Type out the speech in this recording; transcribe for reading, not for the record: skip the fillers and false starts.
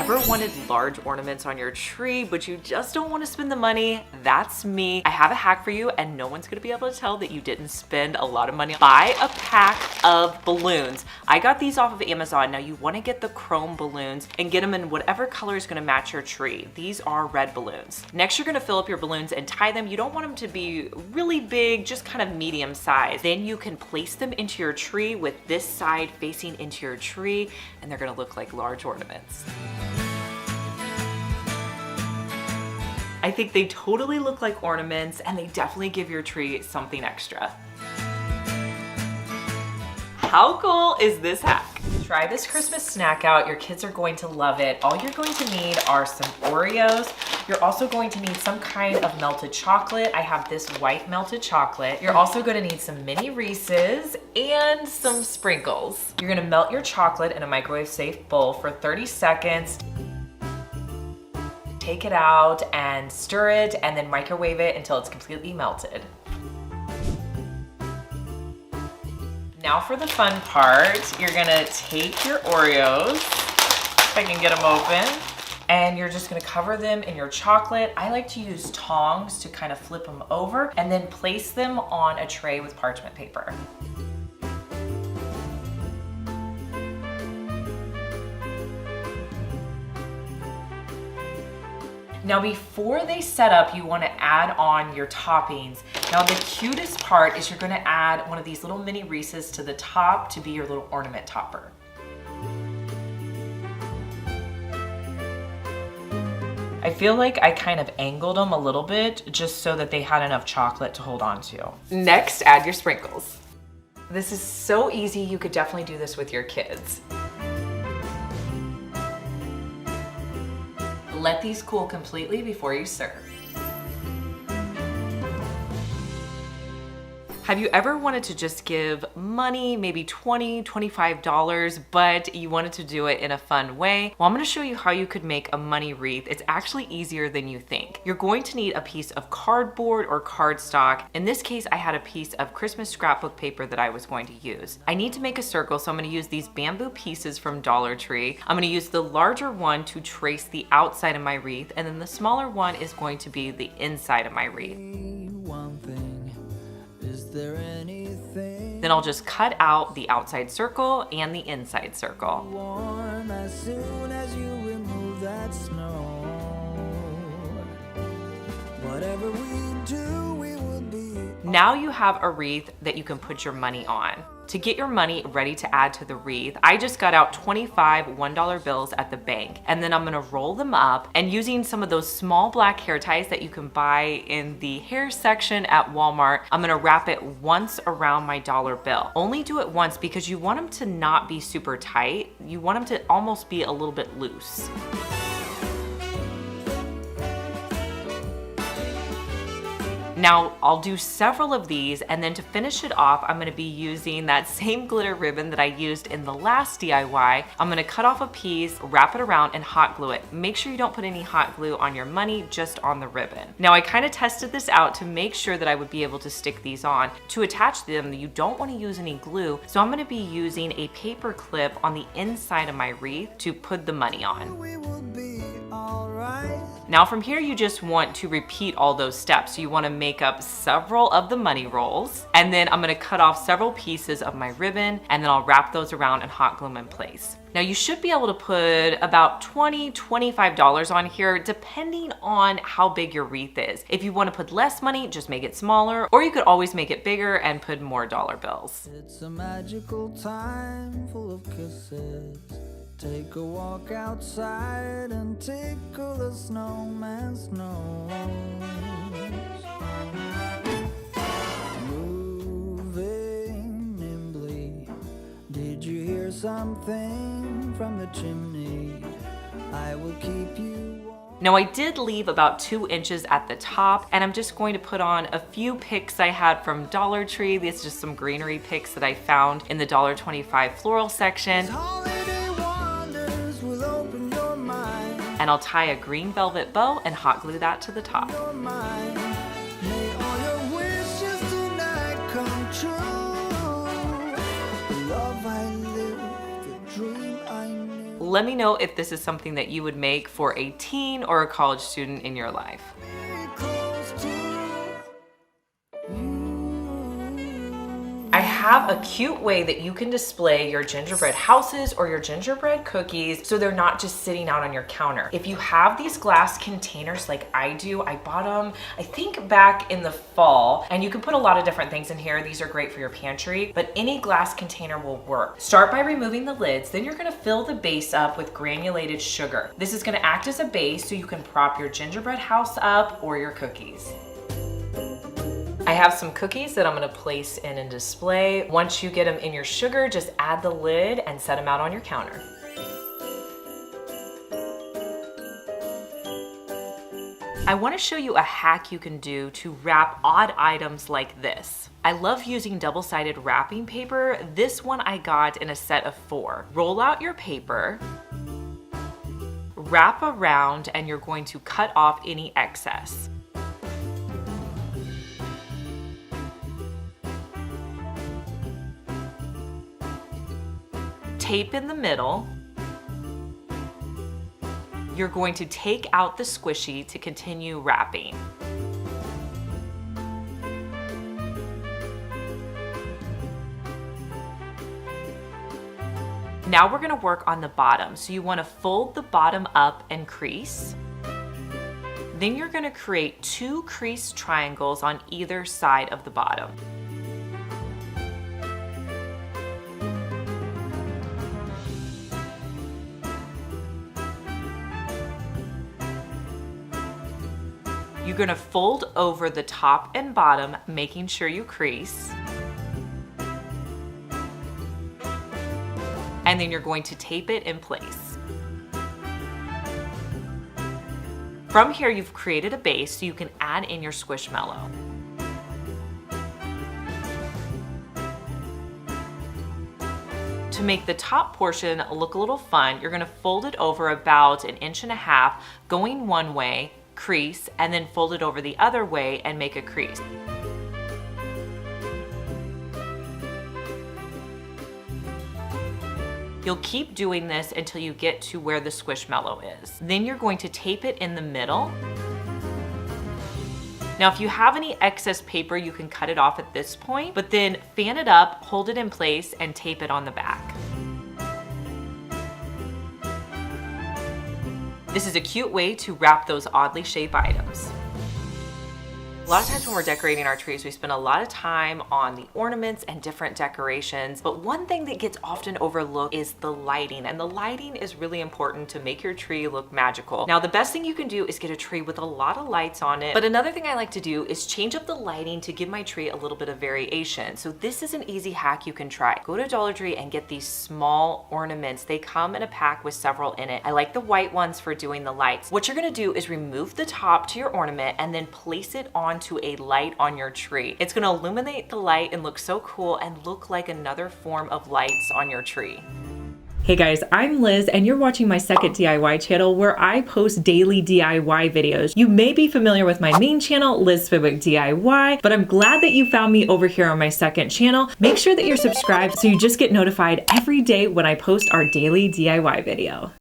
ever wanted large ornaments on your tree, but you just don't want to spend the money? That's me. I have a hack for you, and no one's gonna be able to tell that you didn't spend a lot of money. Buy a pack of balloons. I got these off of Amazon. Now you want to get the chrome balloons and get them in whatever color is going to match your tree. These are red balloons. Next, you're going to fill up your balloons and tie them. You don't want them to be really big, just kind of medium size. Then you can place them into your tree with this side facing into your tree, and they're going to look like large ornaments. I think they totally look like ornaments, and they definitely give your tree something extra. How cool is this hack? Try this Christmas snack out. Your kids are going to love it. All you're going to need are some Oreos. You're also going to need some kind of melted chocolate. I have this white melted chocolate. You're also going to need some mini Reese's and some sprinkles. You're going to melt your chocolate in a microwave safe bowl for 30 seconds. Take it out and stir it, and then microwave it until it's completely melted. Now for the fun part, you're gonna take your Oreos, if I can get them open, and you're just gonna cover them in your chocolate. I like to use tongs to kind of flip them over and then place them on a tray with parchment paper. Now before they set up, you wanna add on your toppings. Now the cutest part is you're gonna add one of these little mini Reese's to the top to be your little ornament topper. I feel like I kind of angled them a little bit just so that they had enough chocolate to hold on to. Next, add your sprinkles. This is so easy, you could definitely do this with your kids. Let these cool completely before you serve. Have you ever wanted to just give money, maybe $20, $25, but you wanted to do it in a fun way? Well, I'm gonna show you how you could make a money wreath. It's actually easier than you think. You're going to need a piece of cardboard or cardstock. In this case, I had a piece of Christmas scrapbook paper that I was going to use. I need to make a circle, so I'm gonna use these bamboo pieces from Dollar Tree. I'm gonna use the larger one to trace the outside of my wreath, and then the smaller one is going to be the inside of my wreath. Then I'll just cut out the outside circle and the inside circle. Now you have a wreath that you can put your money on. To get your money ready to add to the wreath, I just got out 25 $1 bills at the bank, and then I'm gonna roll them up, and using some of those small black hair ties that you can buy in the hair section at Walmart, I'm gonna wrap it once around my dollar bill. Only do it once because you want them to not be super tight. You want them to almost be a little bit loose. Now I'll do several of these, and then to finish it off, I'm gonna be using that same glitter ribbon that I used in the last DIY. I'm gonna cut off a piece, wrap it around, and hot glue it. Make sure you don't put any hot glue on your money, just on the ribbon. Now I kind of tested this out to make sure that I would be able to stick these on. To attach them, you don't wanna use any glue, so I'm gonna be using a paper clip on the inside of my wreath to put the money on. Now from here, you just want to repeat all those steps. You want to make up several of the money rolls, and then I'm going to cut off several pieces of my ribbon, and then I'll wrap those around and hot glue them in place. Now you should be able to put about $20, $25 on here, depending on how big your wreath is. If you want to put less money, just make it smaller, or you could always make it bigger and put more dollar bills. It's a magical time full of kisses. Take a walk outside and tickle the snowman's nose. Moving nimbly, did you hear something from the chimney? I will keep you warm. Now I did leave about 2 inches at the top, and I'm just going to put on a few picks I had from Dollar Tree. These are just some greenery picks that I found in the $1.25 floral section. And I'll tie a green velvet bow and hot glue that to the top. let me know if this is something that you would make for a teen or a college student in your life. I have a cute way that you can display your gingerbread houses or your gingerbread cookies so they're not just sitting out on your counter. If you have these glass containers like I do, I bought them, I think back in the fall, and you can put a lot of different things in here. These are great for your pantry, but any glass container will work. Start by removing the lids, then you're gonna fill the base up with granulated sugar. This is gonna act as a base so you can prop your gingerbread house up or your cookies. I have some cookies that I'm gonna place in a display. Once you get them in your sugar, just add the lid and set them out on your counter. I wanna show you a hack you can do to wrap odd items like this. I love using double-sided wrapping paper. This one I got in a set of 4. Roll out your paper, wrap around, and you're going to cut off any excess. Tape in the middle. You're going to take out the squishy to continue wrapping. Now we're gonna work on the bottom. So you wanna fold the bottom up and crease. Then you're gonna create 2 creased triangles on either side of the bottom. You're gonna fold over the top and bottom, making sure you crease. And then you're going to tape it in place. From here, you've created a base so you can add in your Squishmallow. To make the top portion look a little fun, you're gonna fold it over about 1.5 inches, going one way, crease, and then fold it over the other way and make a crease. You'll keep doing this until you get to where the Squishmallow is. Then you're going to tape it in the middle. Now, if you have any excess paper, you can cut it off at this point, but then fan it up, hold it in place, and tape it on the back. This is a cute way to wrap those oddly shaped items. A lot of times when we're decorating our trees, we spend a lot of time on the ornaments and different decorations, but one thing that gets often overlooked is the lighting, and the lighting is really important to make your tree look magical. Now, the best thing you can do is get a tree with a lot of lights on it, but another thing I like to do is change up the lighting to give my tree a little bit of variation. So this is an easy hack you can try. Go to Dollar Tree and get these small ornaments. They come in a pack with several in it. I like the white ones for doing the lights. What you're gonna do is remove the top to your ornament and then place it onto a light on your tree. It's gonna illuminate the light and look so cool and look like another form of lights on your tree. Hey guys, I'm Liz and you're watching my second DIY channel where I post daily DIY videos. You may be familiar with my main channel, Liz Fenwick DIY, but I'm glad that you found me over here on my second channel. Make sure that you're subscribed so you just get notified every day when I post our daily DIY video.